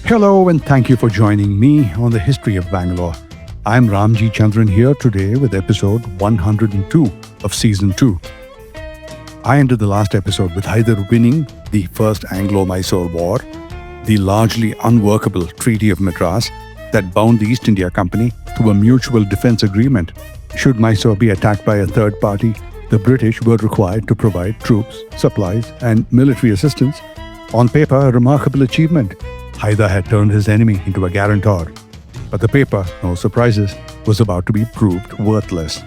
Hello and thank you for joining me on the history of Bangalore. I'm Ramjee Chandran here today with episode 102 of season 2. I ended the last episode with Hyder winning the first Anglo-Mysore war, the largely unworkable Treaty of Madras that bound the East India Company to a mutual defense agreement. Should Mysore be attacked by a third party, the British were required to provide troops, supplies, and military assistance. On paper, a remarkable achievement. Hyder had turned his enemy into a guarantor. But the paper, no surprises, was about to be proved worthless.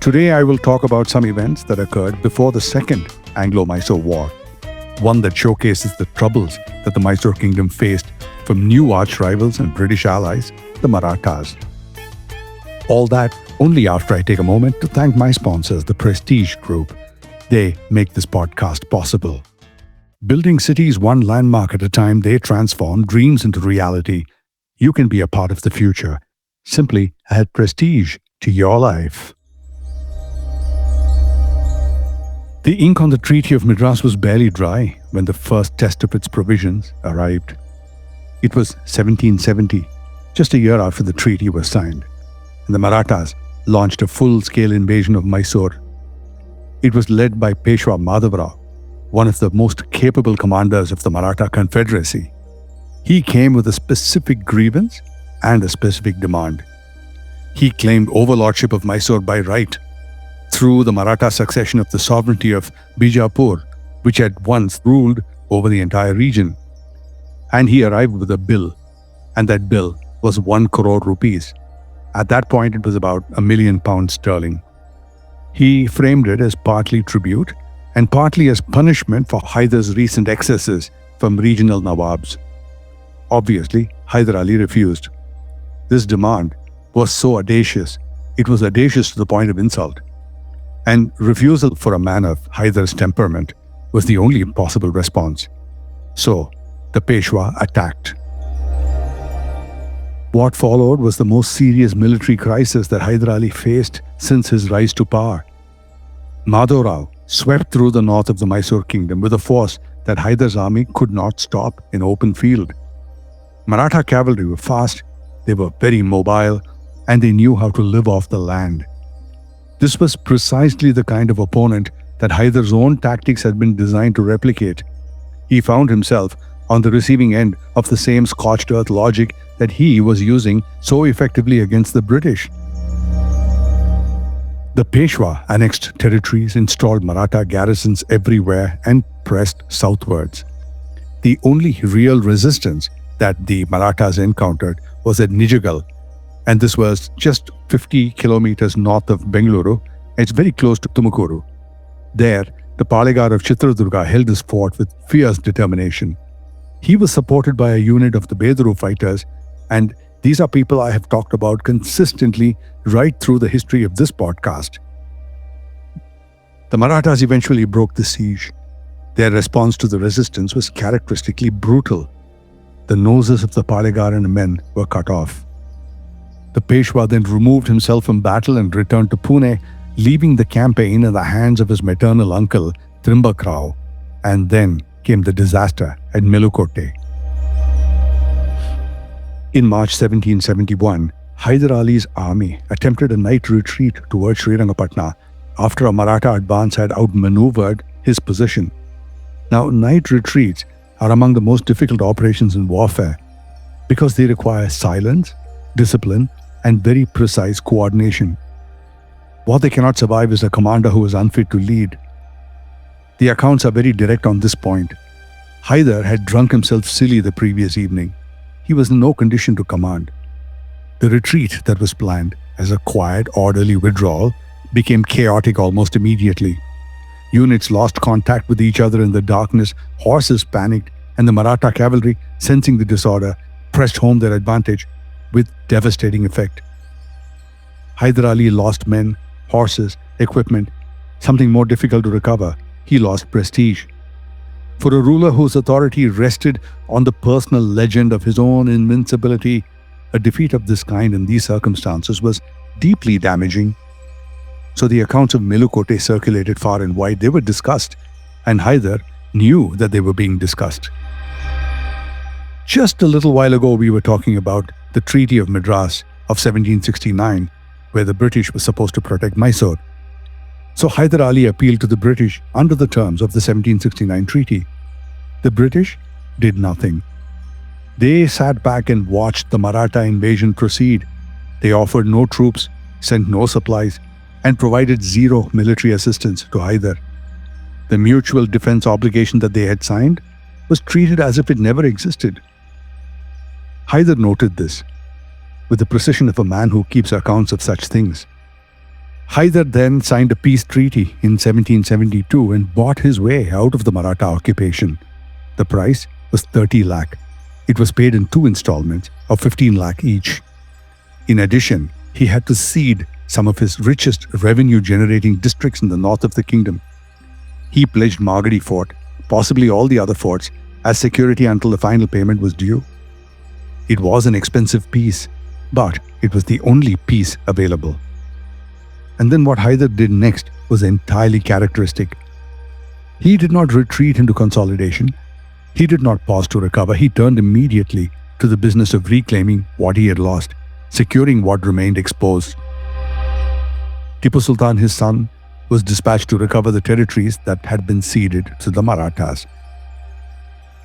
Today I will talk about some events that occurred before the Second Anglo-Mysore War, one that showcases the troubles that the Mysore kingdom faced from new arch rivals and British allies, the Marathas. All that only after I take a moment to thank my sponsors, the Prestige Group. They make this podcast possible. Building cities one landmark at a time, they transform dreams into reality. You can be a part of the future. Simply add prestige to your life. The ink on the Treaty of Madras was barely dry when the first test of its provisions arrived. It was 1770, just a year after the treaty was signed, and the Marathas launched a full-scale invasion of Mysore. It was led by Peshwa Madhav Rao, one of the most capable commanders of the Maratha Confederacy. He came with a specific grievance and a specific demand. He claimed overlordship of Mysore by right, through the Maratha succession of the sovereignty of Bijapur, which had once ruled over the entire region. And he arrived with a bill, and that bill was 1 crore rupees. At that point, it was about £1 million sterling. He framed it as partly tribute and partly as punishment for Hyder's recent excesses from regional Nawabs. Obviously, Hyder Ali refused. This demand was so audacious, it was audacious to the point of insult. And refusal for a man of Hyder's temperament was the only possible response. So, the Peshwa attacked. What followed was the most serious military crisis that Hyder Ali faced since his rise to power. Madhav Rao swept through the north of the Mysore kingdom with a force that Hyder's army could not stop in open field. Maratha cavalry were fast, they were very mobile, and they knew how to live off the land. This was precisely the kind of opponent that Hyder's own tactics had been designed to replicate. He found himself on the receiving end of the same scorched earth logic that he was using so effectively against the British. The Peshwa annexed territories, installed Maratha garrisons everywhere, and pressed southwards. The only real resistance that the Marathas encountered was at Nijagal, and this was just 50 kilometers north of Bangalore. It's very close to Tumakuru. There, the Palegar of Chitradurga held his fort with fierce determination. He was supported by a unit of the Beduru fighters, and these are people I have talked about consistently right through the history of this podcast. The Marathas eventually broke the siege. Their response to the resistance was characteristically brutal. The noses of the Palegar and men were cut off. The Peshwa then removed himself from battle and returned to Pune, leaving the campaign in the hands of his maternal uncle, Trimbak Rao. And then came the disaster at Melukotte. In March 1771, Hyder Ali's army attempted a night retreat towards Seringapatam after a Maratha advance had outmaneuvered his position. Now, night retreats are among the most difficult operations in warfare because they require silence, discipline, and very precise coordination. What they cannot survive is a commander who is unfit to lead. The accounts are very direct on this point. Hyder had drunk himself silly the previous evening. He was in no condition to command. The retreat that was planned as a quiet, orderly withdrawal became chaotic almost immediately. Units lost contact with each other in the darkness, horses panicked, and the Maratha cavalry, sensing the disorder, pressed home their advantage with devastating effect. Hyder Ali lost men, horses, equipment, something more difficult to recover. He lost prestige. For a ruler whose authority rested on the personal legend of his own invincibility, a defeat of this kind in these circumstances was deeply damaging. So the accounts of Melukote circulated far and wide. They were discussed, and Hyder knew that they were being discussed. Just a little while ago, we were talking about the Treaty of Madras of 1769, where the British were supposed to protect Mysore. So Hyder Ali appealed to the British under the terms of the 1769 treaty. The British did nothing. They sat back and watched the Maratha invasion proceed. They offered no troops, sent no supplies, and provided zero military assistance to Hyder. The mutual defense obligation that they had signed was treated as if it never existed. Hyder noted this with the precision of a man who keeps accounts of such things. Hyder then signed a peace treaty in 1772 and bought his way out of the Maratha occupation. The price was 30 lakh. It was paid in 2 installments of 15 lakh each. In addition, he had to cede some of his richest revenue-generating districts in the north of the kingdom. He pledged Magadi Fort, possibly all the other forts, as security until the final payment was due. It was an expensive peace, but it was the only peace available. And then what Hyder did next was entirely characteristic. He did not retreat into consolidation. He did not pause to recover. He turned immediately to the business of reclaiming what he had lost, securing what remained exposed. Tipu Sultan, his son, was dispatched to recover the territories that had been ceded to the Marathas.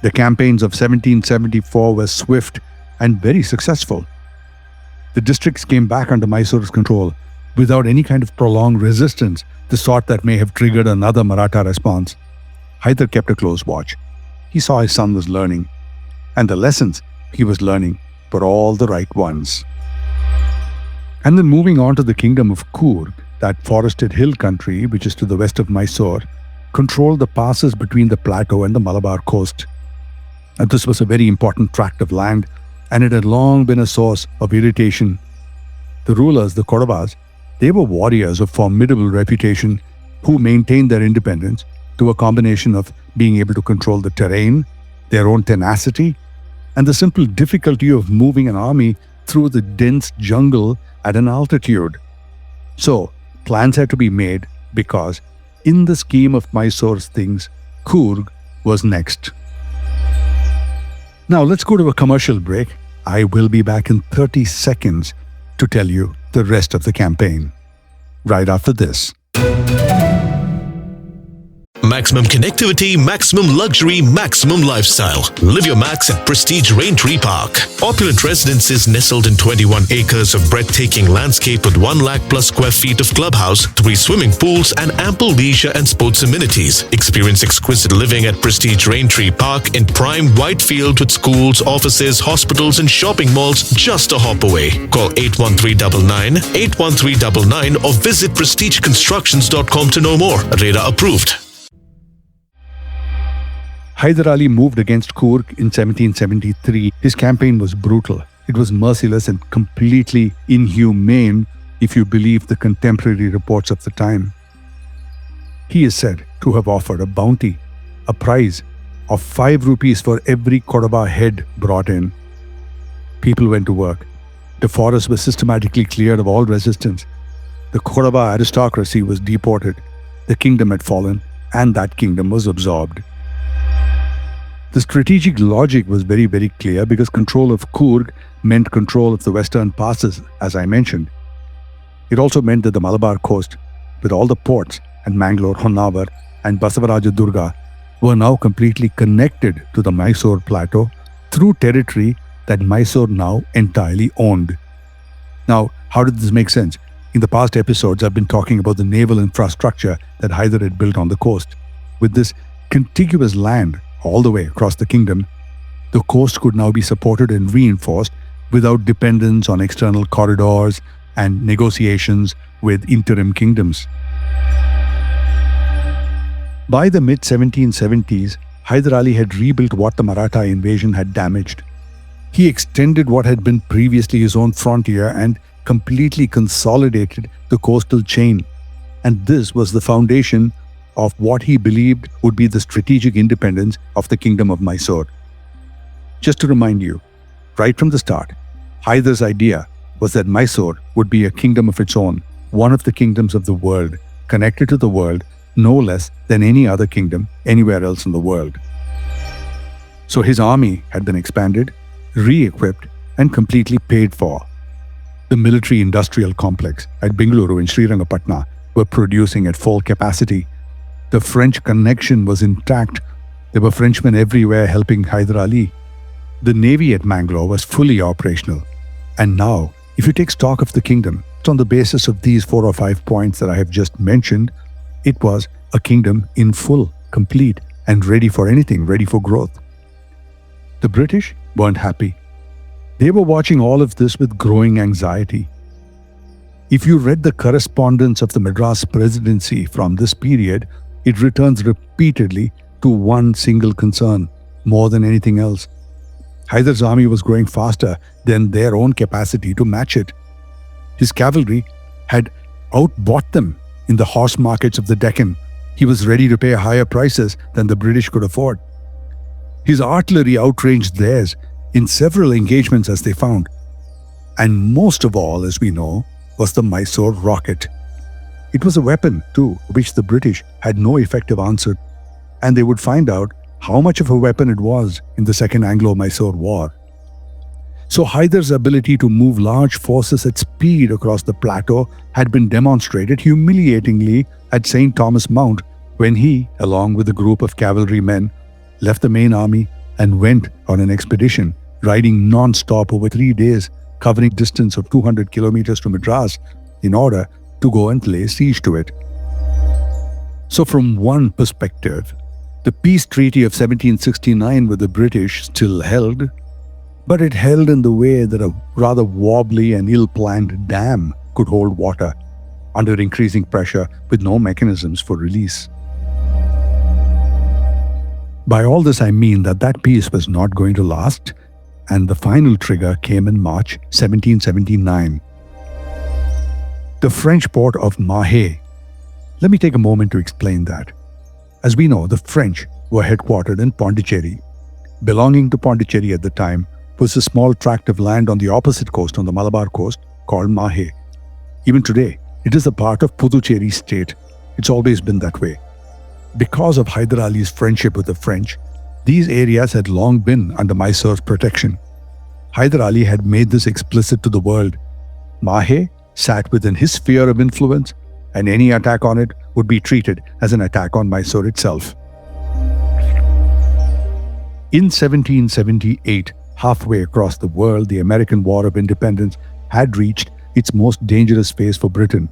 The campaigns of 1774 were swift and very successful. The districts came back under Mysore's control without any kind of prolonged resistance, the sort that may have triggered another Maratha response. Hyder kept a close watch. He saw his son was learning, and the lessons he was learning were all the right ones. And then moving on to the kingdom of Coorg, that forested hill country which is to the west of Mysore, controlled the passes between the plateau and the Malabar coast. And this was a very important tract of land, and it had long been a source of irritation. The rulers, the Kodavas, they were warriors of formidable reputation who maintained their independence through a combination of being able to control the terrain, their own tenacity, and the simple difficulty of moving an army through the dense jungle at an altitude. So, plans had to be made because, in the scheme of Mysore's things, Coorg was next. Now, let's go to a commercial break. I will be back in 30 seconds to tell you the rest of the campaign. Right after this. Maximum connectivity, maximum luxury, maximum lifestyle. Live your max at Prestige Raintree Park. Opulent residences nestled in 21 acres of breathtaking landscape with 1 lakh plus square feet of clubhouse, 3 swimming pools, and ample leisure and sports amenities. Experience exquisite living at Prestige Raintree Park in prime Whitefield with schools, offices, hospitals, and shopping malls just a hop away. Call 81399 81399 or visit prestigeconstructions.com to know more. RADA approved. Hyder Ali moved against Coorg in 1773. His campaign was brutal. It was merciless and completely inhumane if you believe the contemporary reports of the time. He is said to have offered a bounty, a prize of 5 rupees for every Kodava head brought in. People went to work. The forests were systematically cleared of all resistance. The Kodava aristocracy was deported. The kingdom had fallen, and that kingdom was absorbed. The strategic logic was very, very clear because control of Coorg meant control of the western passes, as I mentioned. It also meant that the Malabar coast, with all the ports and Bangalore, Honnavar, and Basavaraja Durga, were now completely connected to the Mysore plateau through territory that Mysore now entirely owned. Now, how did this make sense? In the past episodes, I've been talking about the naval infrastructure that Hyder had built on the coast. With this contiguous land all the way across the kingdom, the coast could now be supported and reinforced without dependence on external corridors and negotiations with interim kingdoms. By the mid-1770s, Hyder Ali had rebuilt what the Maratha invasion had damaged. He extended what had been previously his own frontier and completely consolidated the coastal chain. And this was the foundation of what he believed would be the strategic independence of the kingdom of Mysore. Just to remind you, right from the start, Hyder's idea was that Mysore would be a kingdom of its own, one of the kingdoms of the world, connected to the world no less than any other kingdom anywhere else in the world. So his army had been expanded, re-equipped, and completely paid for. The military-industrial complex at Bangalore in Seringapatam were producing at full capacity. The French connection was intact. There were Frenchmen everywhere helping Hyder Ali. The navy at Bangalore was fully operational. And now, if you take stock of the kingdom, on the basis of these 4 or 5 points that I have just mentioned, it was a kingdom in full, complete, and ready for anything, ready for growth. The British weren't happy. They were watching all of this with growing anxiety. If you read the correspondence of the Madras presidency from this period, it returns repeatedly to one single concern, more than anything else. Hyder's army was growing faster than their own capacity to match it. His cavalry had outbought them in the horse markets of the Deccan. He was ready to pay higher prices than the British could afford. His artillery outranged theirs in several engagements, as they found. And most of all, as we know, was the Mysore rocket. It was a weapon, too, which the British had no effective answer, and they would find out how much of a weapon it was in the Second Anglo-Mysore War. So Hyder's ability to move large forces at speed across the plateau had been demonstrated humiliatingly at St. Thomas Mount when he, along with a group of cavalrymen, left the main army and went on an expedition, riding non-stop over 3 days, covering a distance of 200 kilometers to Madras in order to go and lay siege to it. So from one perspective, the peace treaty of 1769 with the British still held, but it held in the way that a rather wobbly and ill-planned dam could hold water under increasing pressure with no mechanisms for release. By all this I mean that peace was not going to last, and the final trigger came in March 1779. The French port of Mahe. Let me take a moment to explain that. As we know, the French were headquartered in Pondicherry. Belonging to Pondicherry at the time was a small tract of land on the opposite coast, on the Malabar coast, called Mahe. Even today, it is a part of Puducherry state. It's always been that way. Because of Hyder Ali's friendship with the French, these areas had long been under Mysore's protection. Hyder Ali had made this explicit to the world. Mahe sat within his sphere of influence, and any attack on it would be treated as an attack on Mysore itself. In 1778, halfway across the world, the American War of Independence had reached its most dangerous phase for Britain,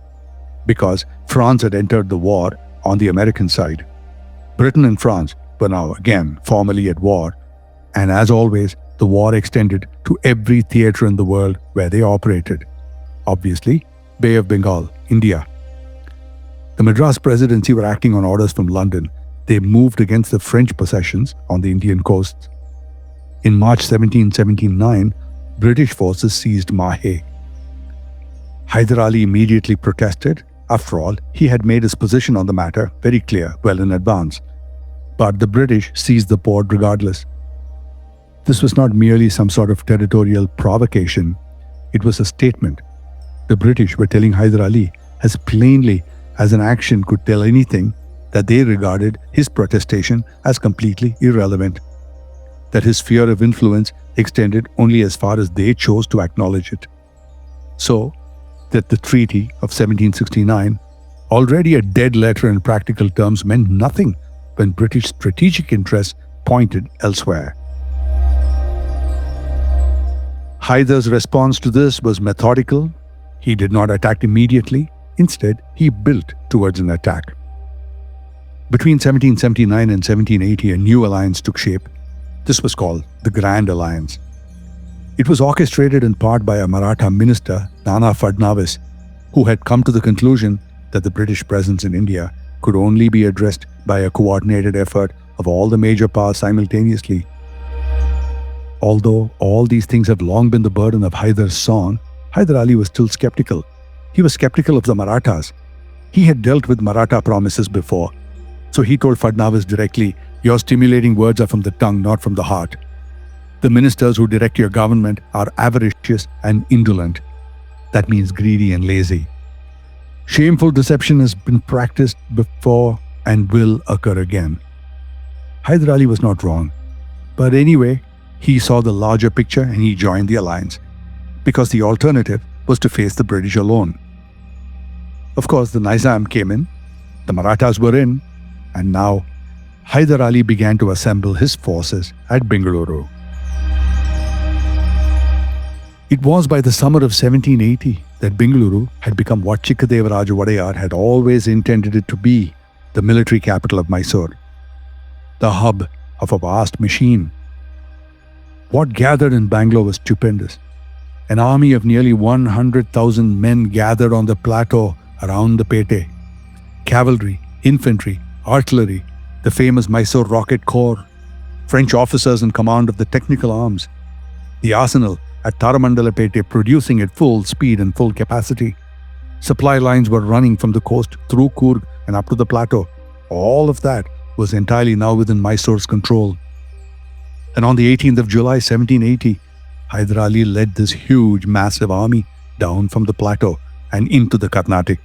because France had entered the war on the American side. Britain and France were now again formally at war, and as always, the war extended to every theatre in the world where they operated. Obviously, Bay of Bengal, India. The Madras presidency were acting on orders from London. They moved against the French possessions on the Indian coasts. In March 1779, British forces seized Mahe. Hyder Ali immediately protested. After all, he had made his position on the matter very clear well in advance. But the British seized the port regardless. This was not merely some sort of territorial provocation. It was a statement. The British were telling Hyder Ali, as plainly as an action could tell anything, that they regarded his protestation as completely irrelevant, that his sphere of influence extended only as far as they chose to acknowledge it. So, that the Treaty of 1769, already a dead letter in practical terms, meant nothing when British strategic interests pointed elsewhere. Hyder's response to this was methodical. He did not attack immediately. Instead, he built towards an attack. Between 1779 and 1780, a new alliance took shape. This was called the Grand Alliance. It was orchestrated in part by a Maratha minister, Nana Fadnavis, who had come to the conclusion that the British presence in India could only be addressed by a coordinated effort of all the major powers simultaneously. Although all these things have long been the burden of Hyder's song, Hyder Ali was still skeptical. He was skeptical of the Marathas. He had dealt with Maratha promises before. So he told Fadnavis directly, "Your stimulating words are from the tongue, not from the heart." The ministers who direct your government are avaricious and indolent. That means greedy and lazy. Shameful deception has been practiced before and will occur again. Hyder Ali was not wrong. But anyway, he saw the larger picture and he joined the alliance, because the alternative was to face the British alone. Of course, the Nizam came in, the Marathas were in, and now Hyder Ali began to assemble his forces at Bangalore. It was by the summer of 1780 that Bangalore had become what Chikkadevaraju Wadayar had always intended it to be, the military capital of Mysore, the hub of a vast machine. What gathered in Bangalore was stupendous. An army of nearly 100,000 men gathered on the plateau around the Pete. Cavalry, infantry, artillery, the famous Mysore Rocket Corps, French officers in command of the technical arms, the arsenal at Taramandalapete producing at full speed and full capacity. Supply lines were running from the coast through Coorg and up to the plateau. All of that was entirely now within Mysore's control. And on the 18th of July 1780, Hyder Ali led this huge, massive army down from the plateau and into the Carnatic.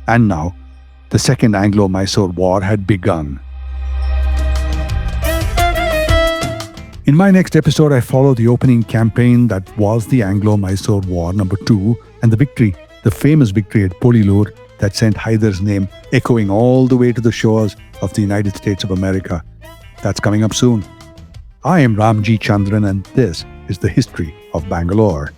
And now, the Second Anglo-Mysore War had begun. In my next episode, I follow the opening campaign that was the Anglo-Mysore War #2 and the victory, the famous victory at Polilur that sent Hyder's name echoing all the way to the shores of the United States of America. That's coming up soon. I am Ramjee Chandran and this is the history of Bangalore.